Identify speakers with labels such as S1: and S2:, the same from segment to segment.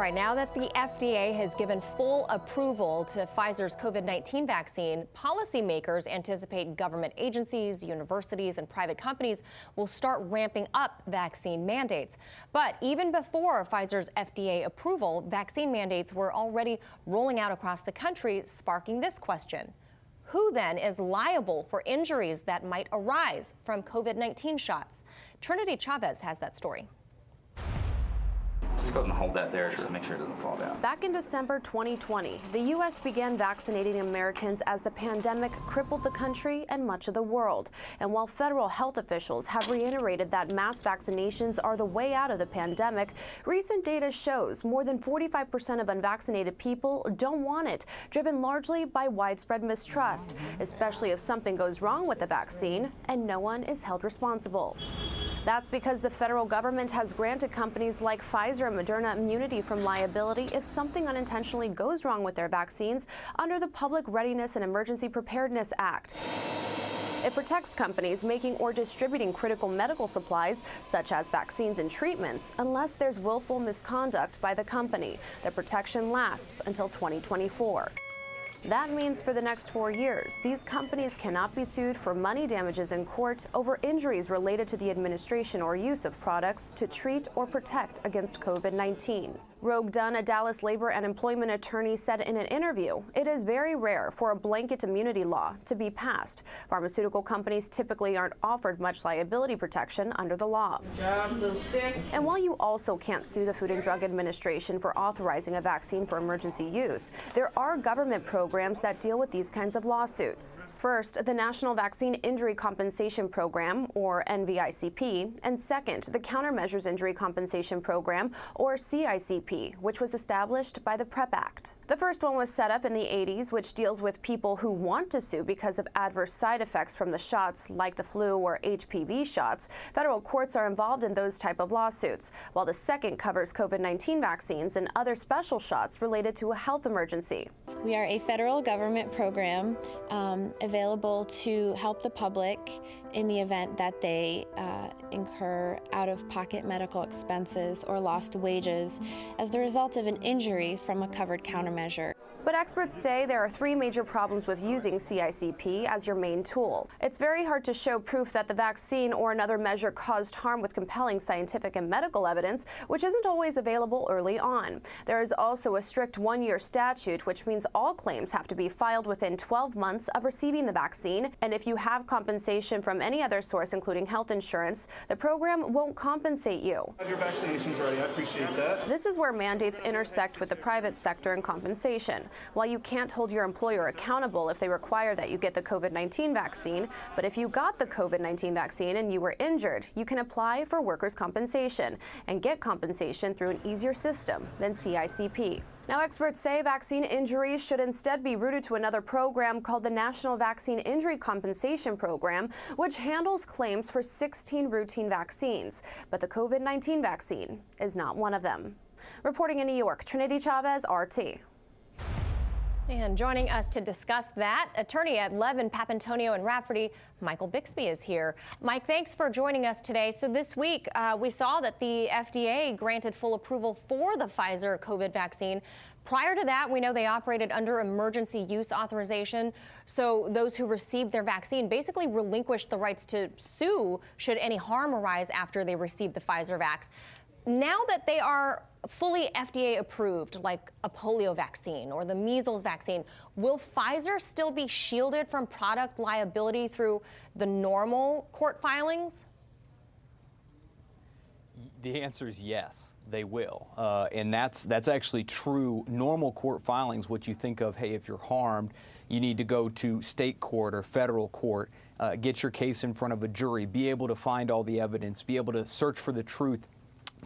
S1: right, now that the FDA has given full approval to Pfizer's COVID-19 vaccine, policymakers anticipate government agencies, universities, and private companies will start ramping up vaccine mandates. But even before Pfizer's FDA approval, vaccine mandates were already rolling out across the country, sparking this question. Who then is liable for injuries that might arise from COVID-19 shots? Trinity Chavez has that story.
S2: Just go ahead and hold that there just to make sure it doesn't fall down.
S3: Back in December 2020, the U.S. began vaccinating Americans as the pandemic crippled the country and much of the world. And while federal health officials have reiterated that mass vaccinations are the way out of the pandemic, recent data shows more than 45% of unvaccinated people don't want it, driven largely by widespread mistrust, especially if something goes wrong with the vaccine and no one is held responsible. That's because the federal government has granted companies like Pfizer and Moderna immunity from liability if something unintentionally goes wrong with their vaccines under the Public Readiness and Emergency Preparedness Act. It protects companies making or distributing critical medical supplies, such as vaccines and treatments, unless there's willful misconduct by the company. The protection lasts until 2024. That means for the next 4 years, these companies cannot be sued for money damages in court over injuries related to the administration or use of products to treat or protect against COVID-19. Rogue Dunn, a Dallas labor and employment attorney, said in an interview, it is very rare for a blanket immunity law to be passed. Pharmaceutical companies typically aren't offered much liability protection under the law. And while you also can't sue the Food and Drug Administration for authorizing a vaccine for emergency use, there are government programs that deal with these kinds of lawsuits. First, the National Vaccine Injury Compensation Program, or NVICP, and second, the Countermeasures Injury Compensation Program, or CICP, which was established by the PrEP Act. The first one was set up in the 80s, which deals with people who want to sue because of adverse side effects from the shots, like the flu or HPV shots. Federal courts are involved in those type of lawsuits, while the second covers COVID-19 vaccines and other special shots related to a health emergency.
S4: We are a federal government program available to help the public in the event that they incur out-of-pocket medical expenses or lost wages as the result of an injury from a covered countermeasure.
S3: But experts say there are 3 major problems with using CICP as your main tool. It's very hard to show proof that the vaccine or another measure caused harm with compelling scientific and medical evidence, which isn't always available early on. There is also a strict 1-year statute, which means all claims have to be filed within 12 months of receiving the vaccine. And if you have compensation from any other source, including health insurance, the program won't compensate you.
S5: Your vaccination's ready. I appreciate that.
S3: This is where mandates intersect with the private sector and compensation. While you can't hold your employer accountable if they require that you get the COVID-19 vaccine, but if you got the COVID-19 vaccine and you were injured, you can apply for workers' compensation and get compensation through an easier system than CICP. Now, experts say vaccine injuries should instead be routed to another program called the National Vaccine Injury Compensation Program, which handles claims for 16 routine vaccines. But the COVID-19 vaccine is not one of them. Reporting in New York, Trinity Chavez, RT.
S1: And joining us to discuss that, attorney at Levin, Papantonio and Rafferty, Michael Bixby is here. Mike, thanks for joining us today. So this week, we saw that the FDA granted full approval for the Pfizer COVID vaccine. Prior to that, we know they operated under emergency use authorization. So those who received their vaccine basically relinquished the rights to sue should any harm arise after they received the Pfizer vax. Now that they are fully FDA approved, like a polio vaccine or the measles vaccine, will Pfizer still be shielded from product liability through the normal court filings?
S6: The answer is yes, they will. And that's actually true. Normal court filings, what you think of, hey, if you're harmed, you need to go to state court or federal court, get your case in front of a jury, be able to find all the evidence, be able to search for the truth,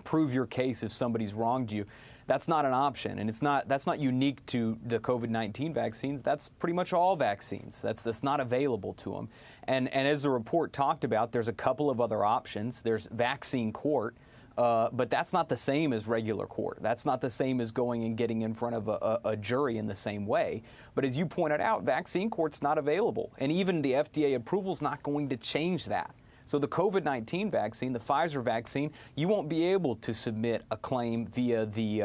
S6: prove your case if somebody's wronged you. That's not an option, and that's not unique to the COVID-19 vaccines. That's pretty much all vaccines. That's not available to them. And as the report talked about, there's a couple of other options. There's vaccine court, but that's not the same as regular court. That's not the same as going and getting in front of a jury in the same way. But as you pointed out, vaccine court's not available, and even the FDA approval's not going to change that. So the COVID-19 vaccine, the Pfizer vaccine, you won't be able to submit a claim via the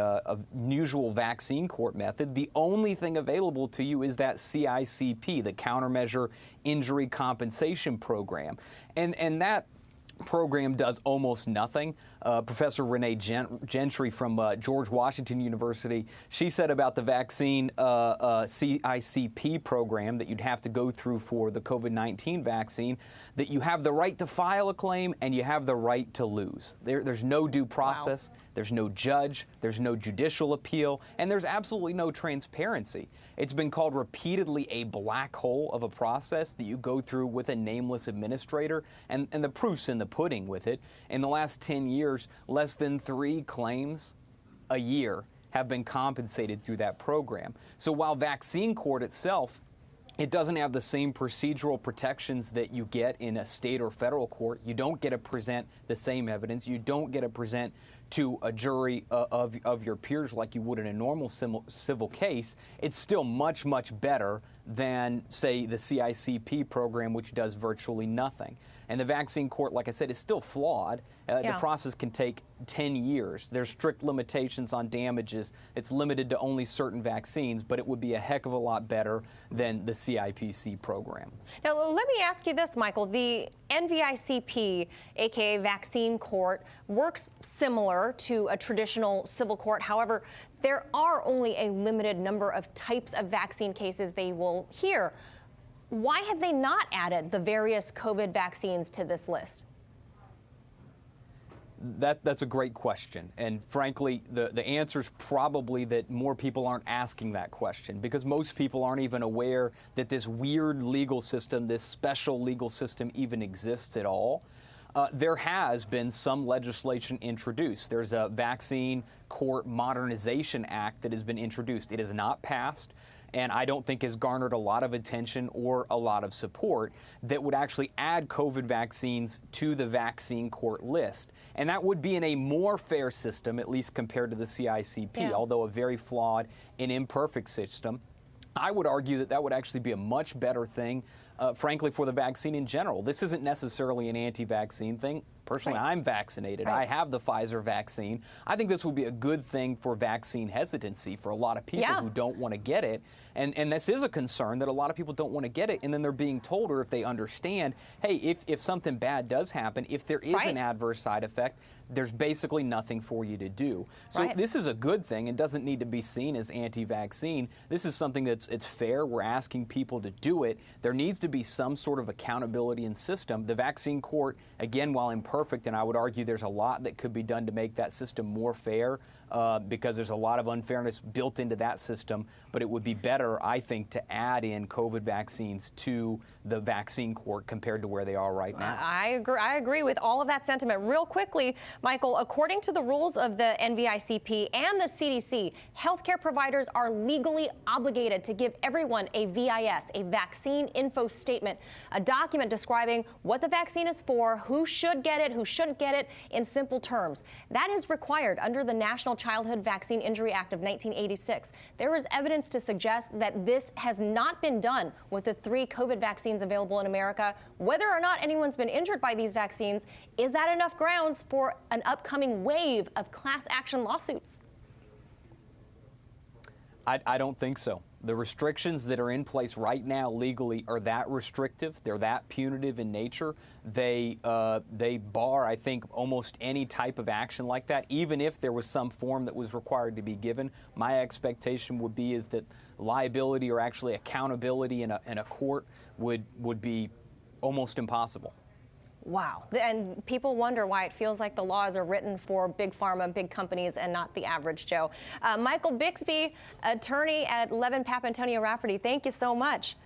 S6: usual vaccine court method. The only thing available to you is that CICP, the Countermeasure Injury Compensation Program. And that program does almost nothing. Professor Renee Gentry from George Washington University, she said about the vaccine CICP program that you'd have to go through for the COVID-19 vaccine, that you have the right to file a claim and you have the right to lose. There's no due process, there's no judge, there's no judicial appeal, and there's absolutely no transparency. It's been called repeatedly a black hole of a process that you go through with a nameless administrator, and the proof's in the pudding with it. In the last 10 years, less than 3 claims a year have been compensated through that program. So while Vaccine Court itself, it doesn't have the same procedural protections that you get in a state or federal court. You don't get to present the same evidence. You don't get to present to a jury of your peers like you would in a normal civil case. It's still much, much better than, say, the CICP program, which does virtually nothing. And the Vaccine Court, like I said, is still flawed. The process can take 10 years. There's strict limitations on damages. It's limited to only certain vaccines, but it would be a heck of a lot better than the CIPC program.
S1: Now, let me ask you this, Michael. The NVICP, aka Vaccine Court, works similar to a traditional civil court. However, there are only a limited number of types of vaccine cases they will hear. Why have they not added the various COVID vaccines to this list?
S6: That's a great question. And frankly, the answer is probably that more people aren't asking that question, because most people aren't even aware that this weird legal system, this special legal system, even exists at all. There has been some legislation introduced. There's a Vaccine Court Modernization Act that has been introduced. It has not passed, and I don't think has garnered a lot of attention or a lot of support, that would actually add COVID vaccines to the Vaccine Court list. And that would be in a more fair system, at least compared to the CICP, although a very flawed and imperfect system. I would argue that that would actually be a much better thing, frankly, for the vaccine in general. This isn't necessarily an anti-vaccine thing. Personally, I'm vaccinated. I have the Pfizer vaccine. I think this would be a good thing for vaccine hesitancy for a lot of people who don't want to get it. And this is a concern that a lot of people don't want to get it, and then they're being told, or if they understand, hey, if something bad does happen, if there is an adverse side effect, there's basically nothing for you to do. So this is a good thing. It doesn't need to be seen as anti-vaccine. This is something it's fair. We're asking people to do it. There needs to be some sort of accountability and system. The Vaccine Court, again, while imperfect, and I would argue there's a lot that could be done to make that system more fair, because there's a lot of unfairness built into that system, but it would be better, I think, to add in COVID vaccines to the Vaccine Court compared to where they are right now.
S1: I agree with all of that sentiment. Real quickly, Michael, according to the rules of the NVICP and the CDC, healthcare providers are legally obligated to give everyone a VIS, a vaccine info statement, a document describing what the vaccine is for, who should get it, who shouldn't get it, in simple terms. That is required under the National Childhood Vaccine Injury Act of 1986. There is evidence to suggest that this has not been done with the 3 COVID vaccines available in America. Whether or not anyone's been injured by these vaccines, is that enough grounds for an upcoming wave of class action lawsuits?
S6: I don't think so. The restrictions that are in place right now legally are that restrictive. They're that punitive in nature. They bar, I think, almost any type of action like that. Even if there was some form that was required to be given, my expectation would be is that liability or actually accountability in a court would be almost impossible.
S1: Wow. And people wonder why it feels like the laws are written for big pharma, big companies, and not the average Joe. Michael Bixby, attorney at Levin Papantonio Rafferty, thank you so much.